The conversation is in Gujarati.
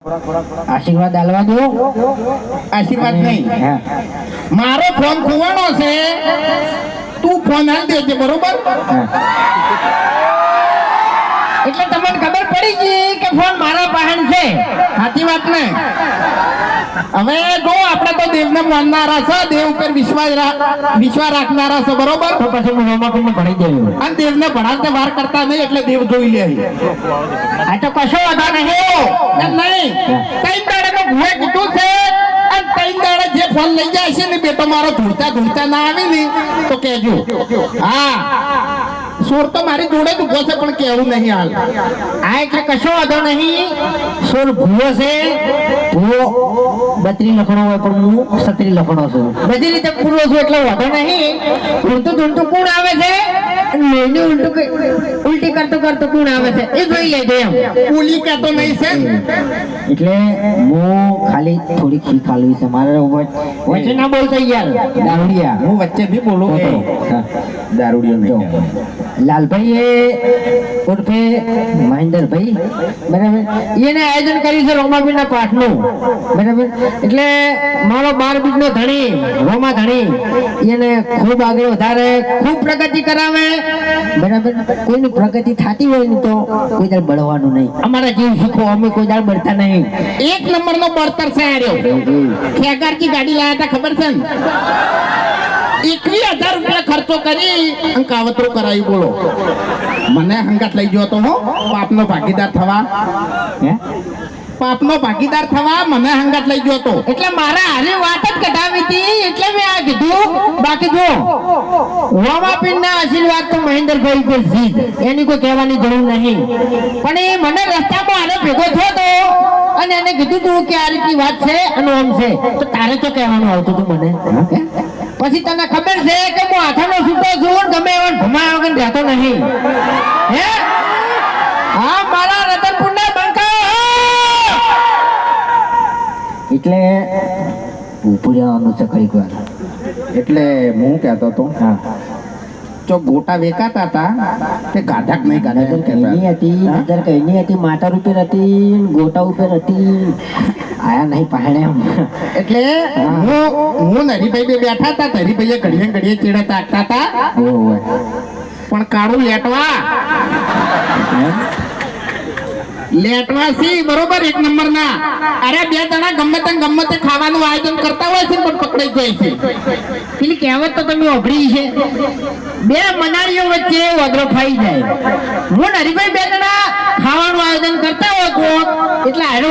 આશીર્વાદ આલવા દો. આશીર્વાદ નહીં, હા, મારો ફોન ખોવાનો છે, તું ફોન આલ દેજે, બરોબર? હા. એટલે તમને ખબર પડી ગઈ કે ફોન મારા પાસે છે. સાચી વાત ને? હવે જો આપણે તો દેવને માનનારા છે, દેવ ઉપર વિશ્વાસ રાખનારા છે, બરોબર? તો પછી હું રોમાપીને ભણી દેવું. અને દેવને ભણાવતે વાર કરતા નહીં, એટલે દેવ જોઈ લે. આ તો કશો વાંધો નહીં. એમ નહીં, ત્રણ દાડે ભૂએ કીધું છે, અને ત્રણ દાડે જે ફોન લઈ જાય છે ને બેટો મારો ધૂળતા ના આવી ને તો કહેજો. હા, સોર તો મારી જોડે જ ઉભો છે, પણ કેવું નહીં હાલ. આ એટલે કશો વાંધો નહીં. સોર ભૂવો છે, ભૂવો 32 લખણો હોય પણ હું 36 લખણો છું. બધી રીતે પૂરો છું એટલે વાંધો નહીં. ઊંધું કોણ આવે છે અને મેંદી ઉલટી કરતો કોણ આવે છે એ જોઈ લેજો એમ. ઉલી કહેતો નહીં છે ને? એટલે હું ખાલી થોડી ખી ખાલી છે મારે વચ્ચે ના બોલતા યાર. દારૂડિયા હું વચ્ચે બી બોલું. હા. દારૂડિયો નહીં. લાલભાઈ એ ઉર્ફે મહેન્દ્રભાઈ, બરાબર, એને આયોજન કર્યું છે રોમાબીના પાઠનું. બરાબર, એટલે મારો 12 બીજનો ધણી રોમા ધણી એને ખૂબ આગળ વધારે, ખૂબ પ્રગતિ કરાવે. બરાબર. કોઈની પ્રગતિ થતી હોય ને તો કોઈ દાળ બળવાનું નહીં. અમારા જીવ શીખો, અમે કોઈ દાળ બળતા નહીં. એક નંબરનો બળતર છે આર્યો. ખેગારથી ગાડી લાયા હતા, ખબર છે ને? 21,000 રૂપિયા ખર્ચો કરી અને કાવતરો કરાવી. બોલો, મને હંગાત લઈ ગયો તો હો પાપનો ભાગીદાર થવા. હે? પાપનો ભાગીદાર થવા મને હંગાત લઈ ગયો તો. એટલે મારા હારે વાત જ કઢાવી હતી એટલે મેં આ કીધું. બાકી જો રોમાપીરના આશીર્વાદ તો મહેન્દ્રભાઈ પર જીત, એની કોઈ કહેવાની જરૂર નહીં. પણ એ મને રસ્તામાં હારે ભેગો થયો તો અને એને કીધું તું કે આ રીતની વાત છે અને આમ છે, તો તારે તો કહેવાનું આવતું હતું મને. પછી તને ખબર છે કે હું હાથાનો છૂટો છું, ગમે એવા ભમાયા વગર રહેતો નહીં. હે, હા, મારા રતનપુરના બંકા. એટલે ઊભું રહેવાનું છે ઘડીક વાર. એટલે હું કહેતો તો, હા, જો ગોટા વેચાતા હતા તે ગાઢક નહીં નજર ગાઢક કઈની હતી, નજર કઈની હતી, માતા ઉપર હતી, ગોટા ઉપર હતી, આયા નહીં પાહણે એમ. એટલે હું ને હરિભાઈ બે બેઠા હતા. હરિભાઈએ ઘડીએ ચેડે તાકતા હતા, ઓહો, પણ કાળું લેટવા સી બરોબર, એક નંબર ના. અરે બે જણા ગમે તે ખાવાનું આયોજન કરતા હોય છે પણ પકડાઈ જાય છે. પેલી કહેવત તો તમે અઘરી છે, બે મનાળીઓ વચ્ચે વગરો ફાઈ જાય. હું હરિભાઈ બે જણા ખાવાનું આયોજન કરતા હોય એટલે હારો